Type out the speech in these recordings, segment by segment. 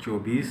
24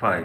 5।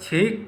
6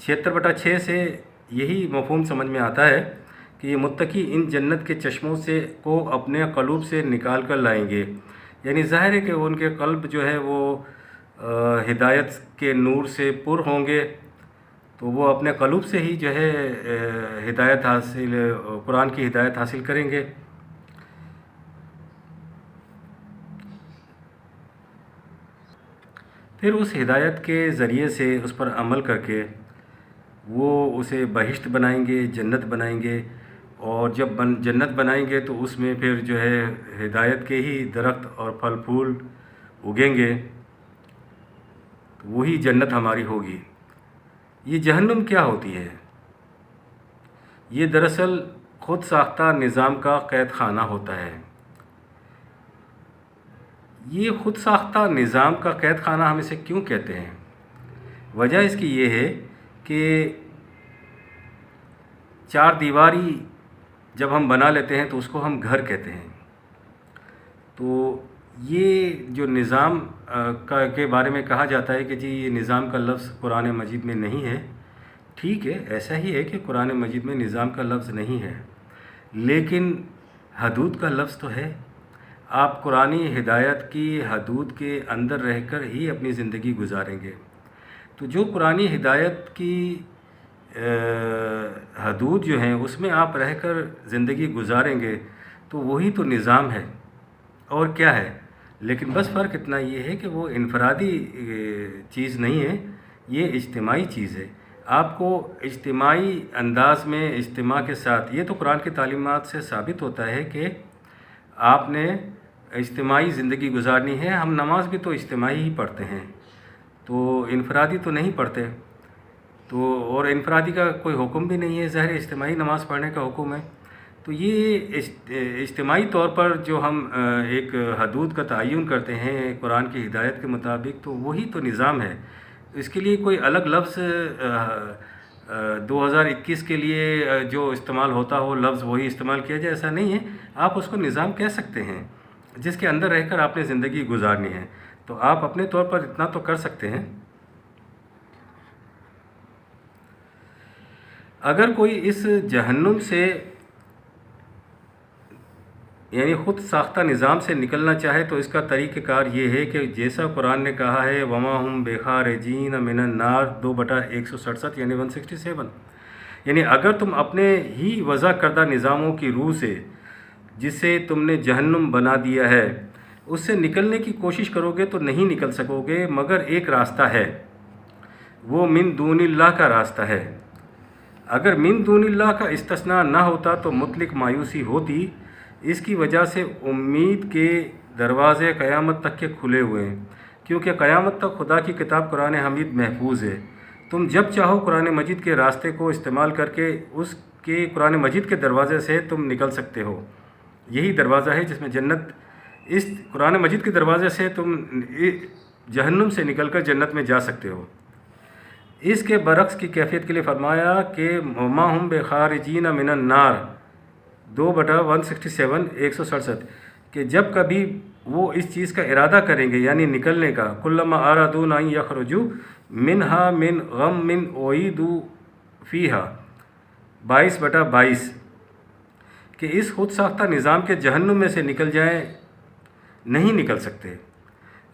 76/6 سے یہی مفہوم سمجھ میں آتا ہے کہ یہ متقی ان جنت کے چشموں سے کو اپنے قلوب سے نکال کر لائیں گے. یعنی ظاہر ہے کہ ان کے قلب جو ہے وہ ہدایت کے نور سے پر ہوں گے، تو وہ اپنے قلوب سے ہی جو ہے ہدایت حاصل قرآن کی ہدایت حاصل کریں گے. پھر اس ہدایت کے ذریعے سے اس پر عمل کر کے وہ اسے بہشت بنائیں گے، جنت بنائیں گے، اور جب جنت بنائیں گے تو اس میں پھر جو ہے ہدایت کے ہی درخت اور پھل پھول اگیں گے، تو وہی جنت ہماری ہوگی. یہ جہنم کیا ہوتی ہے؟ یہ دراصل خود ساختہ نظام کا قید خانہ ہوتا ہے. یہ خود ساختہ نظام کا قید خانہ ہم اسے کیوں کہتے ہیں؟ وجہ اس کی یہ ہے کہ چار دیواری جب ہم بنا لیتے ہیں تو اس کو ہم گھر کہتے ہیں. تو یہ جو نظام کے بارے میں کہا جاتا ہے کہ جی یہ نظام کا لفظ قرآن مجید میں نہیں ہے. ٹھیک ہے، ایسا ہی ہے کہ قرآن مجید میں نظام کا لفظ نہیں ہے، لیکن حدود کا لفظ تو ہے. آپ قرآنی ہدایت کی حدود کے اندر رہ کر ہی اپنی زندگی گزاریں گے. تو جو قرآنی ہدایت کی حدود جو ہیں اس میں آپ رہ کر زندگی گزاریں گے تو وہی تو نظام ہے، اور کیا ہے. لیکن بس فرق اتنا یہ ہے کہ وہ انفرادی چیز نہیں ہے، یہ اجتماعی چیز ہے. آپ کو اجتماعی انداز میں اجتماع کے ساتھ، یہ تو قرآن کی تعلیمات سے ثابت ہوتا ہے کہ آپ نے اجتماعی زندگی گزارنی ہے. ہم نماز بھی تو اجتماعی ہی پڑھتے ہیں، تو انفرادی تو نہیں پڑھتے. تو اور انفرادی کا کوئی حکم بھی نہیں ہے، ظاہر اجتماعی نماز پڑھنے کا حکم ہے. تو یہ اجتماعی طور پر جو ہم ایک حدود کا تعین کرتے ہیں قرآن کی ہدایت کے مطابق، تو وہی تو نظام ہے. اس کے لیے کوئی الگ لفظ 2021 کے لیے جو استعمال ہوتا ہو لفظ وہی استعمال کیا جائے، ایسا نہیں ہے. آپ اس کو نظام کہہ سکتے ہیں جس کے اندر رہ کر آپ نے زندگی گزارنی ہے. تو آپ اپنے طور پر اتنا تو کر سکتے ہیں. اگر کوئی اس جہنم سے یعنی خود ساختہ نظام سے نکلنا چاہے تو اس کا طریقہ کار یہ ہے کہ جیسا قرآن نے کہا ہے وما ہم بخارجین من النار 2/167 یعنی 167. یعنی اگر تم اپنے ہی وضع کردہ نظاموں کی روح سے جسے تم نے جہنم بنا دیا ہے اس سے نکلنے کی کوشش کرو گے تو نہیں نکل سکو گے، مگر ایک راستہ ہے، وہ من دون اللہ کا راستہ ہے. اگر من دون اللہ کا استثناء نہ ہوتا تو مطلق مایوسی ہوتی. اس کی وجہ سے امید کے دروازے قیامت تک کے کھلے ہوئے ہیں، کیونکہ قیامت تک خدا کی کتاب قرآن حمید محفوظ ہے. تم جب چاہو قرآن مجید کے راستے کو استعمال کر کے اس کے قرآن مجید کے دروازے سے تم نکل سکتے ہو. یہی دروازہ ہے جس میں جنت، اس قرآن مجید کے دروازے سے تم جہنم سے نکل کر جنت میں جا سکتے ہو. اس کے برعکس کی کیفیت کے لیے فرمایا کہ وما ہم بخارجین من النار 2/167 167 کہ جب کبھی وہ اس چیز کا ارادہ کریں گے یعنی نکلنے کا، کلما ارادوا ان یخرجوا منہا من غم اعیدوا فیہا 22/22 کہ اس خود ساختہ نظام کے جہنم میں سے نکل جائیں، نہیں نکل سکتے.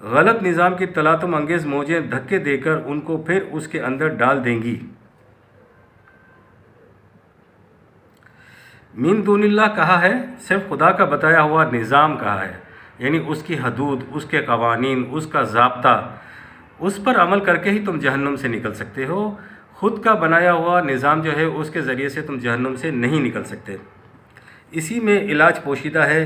غلط نظام کی تلاطم انگیز موجیں دھکے دے کر ان کو پھر اس کے اندر ڈال دیں گی. من دون اللہ کہا ہے، صرف خدا کا بتایا ہوا نظام کہا ہے، یعنی اس کی حدود، اس کے قوانین، اس کا ضابطہ، اس پر عمل کر کے ہی تم جہنم سے نکل سکتے ہو. خود کا بنایا ہوا نظام جو ہے اس کے ذریعے سے تم جہنم سے نہیں نکل سکتے. اسی میں علاج پوشیدہ ہے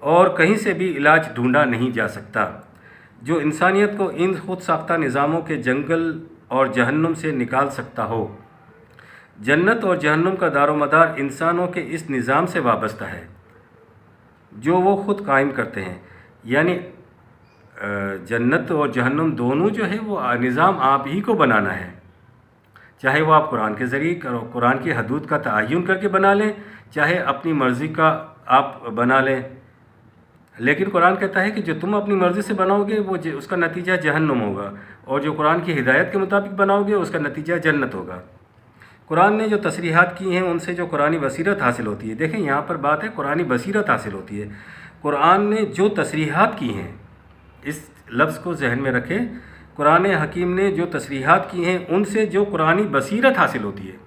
اور کہیں سے بھی علاج ڈھونڈا نہیں جا سکتا جو انسانیت کو ان خود ساختہ نظاموں کے جنگل اور جہنم سے نکال سکتا ہو. جنت اور جہنم کا دار و مدار انسانوں کے اس نظام سے وابستہ ہے جو وہ خود قائم کرتے ہیں. یعنی جنت اور جہنم دونوں جو ہے وہ نظام آپ ہی کو بنانا ہے، چاہے وہ آپ قرآن کے ذریعے قرآن کی حدود کا تعین کر کے بنا لیں، چاہے اپنی مرضی کا آپ بنا لیں. لیکن قرآن کہتا ہے کہ جو تم اپنی مرضی سے بناؤ گے وہ اس کا نتیجہ جہنم ہوگا، اور جو قرآن کی ہدایت کے مطابق بناؤ گے اس کا نتیجہ جنت ہوگا۔ قرآن نے جو تصریحات کی ہیں ان سے جو قرآنی بصیرت حاصل ہوتی ہے، دیکھیں یہاں پر بات ہے قرآنی بصیرت حاصل ہوتی ہے۔ قرآن نے جو تصریحات کی ہیں، اس لفظ کو ذہن میں رکھیں، قرآن حکیم نے جو تصریحات کی ہیں ان سے جو قرآنی بصیرت حاصل ہوتی ہے،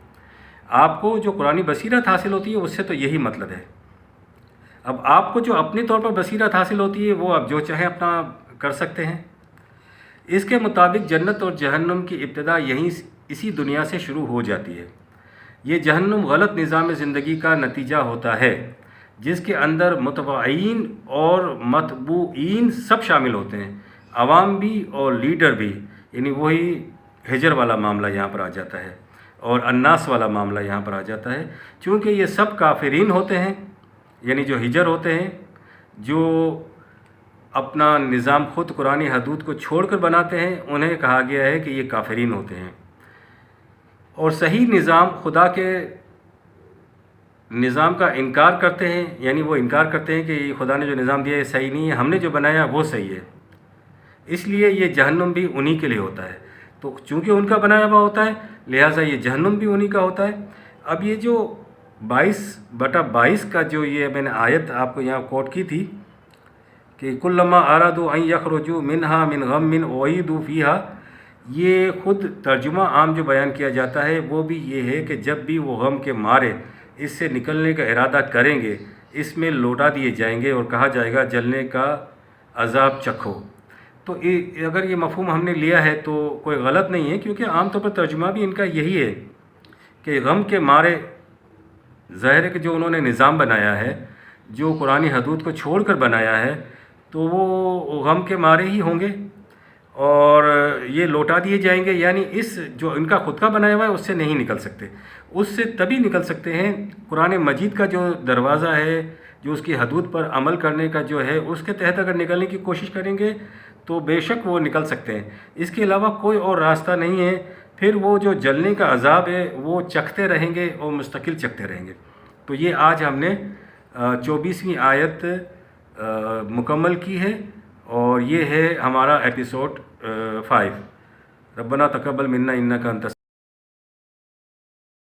آپ کو جو قرآنی بصیرت حاصل ہوتی ہے اس سے تو یہی مطلب ہے۔ اب آپ کو جو اپنے طور پر بصیرت حاصل ہوتی ہے وہ آپ جو چاہیں اپنا کر سکتے ہیں۔ اس کے مطابق جنت اور جہنم کی ابتدا اسی دنیا سے شروع ہو جاتی ہے۔ یہ جہنم غلط نظام زندگی کا نتیجہ ہوتا ہے جس کے اندر متبعین اور متبوعین سب شامل ہوتے ہیں، عوام بھی اور لیڈر بھی، یعنی وہی ہجر والا معاملہ یہاں پر آ جاتا ہے اور الناس والا معاملہ یہاں پر آ جاتا ہے، چونکہ یہ سب کافرین ہوتے ہیں، یعنی جو ہجر ہوتے ہیں، جو اپنا نظام خود قرآنی حدود کو چھوڑ کر بناتے ہیں، انہیں کہا گیا ہے کہ یہ کافرین ہوتے ہیں۔ اور صحیح نظام خدا کے نظام کا انکار کرتے ہیں، یعنی وہ انکار کرتے ہیں کہ یہ خدا نے جو نظام دیا ہے صحیح نہیں ہے، ہم نے جو بنایا وہ صحیح ہے، اس لیے یہ جہنم بھی انہی کے لیے ہوتا ہے۔ تو چونکہ ان کا بنایا ہوا ہوتا ہے لہٰذا یہ جہنم بھی انہی کا ہوتا ہے۔ اب یہ جو 22/22 کا جو یہ میں نے آیت آپ کو یہاں کوٹ کی تھی کہ کلما ارادوا ان یخرجوا منها من غم اعیدوا فیہا، یہ خود ترجمہ عام جو بیان کیا جاتا ہے وہ بھی یہ ہے کہ جب بھی وہ غم کے مارے اس سے نکلنے کا ارادہ کریں گے اس میں لوٹا دیے جائیں گے اور کہا جائے گا جلنے کا عذاب چکھو۔ تو اگر یہ مفہوم ہم نے لیا ہے تو کوئی غلط نہیں ہے، کیونکہ عام طور پر ترجمہ بھی ان کا یہی ہے کہ غم کے مارے، ظاہر ہے کہ جو انہوں نے نظام بنایا ہے، جو قرآنی حدود کو چھوڑ کر بنایا ہے، تو وہ غم کے مارے ہی ہوں گے اور یہ لوٹا دیے جائیں گے، یعنی اس جو ان کا خود کا بنایا ہوا ہے اس سے نہیں نکل سکتے۔ اس سے تبھی نکل سکتے ہیں قرآن مجید کا جو دروازہ ہے، جو اس کی حدود پر عمل کرنے کا جو ہے، اس کے تحت اگر نکلنے کی کوشش کریں گے تو بے شک وہ نکل سکتے ہیں، اس کے علاوہ کوئی اور راستہ نہیں ہے۔ پھر وہ جو جلنے کا عذاب ہے وہ چکھتے رہیں گے اور مستقل چکھتے رہیں گے۔ تو یہ آج ہم نے 24ویں آیت مکمل کی ہے، اور یہ ہے ہمارا ایپیسوڈ 5۔ ربنا تقبل منا انک انت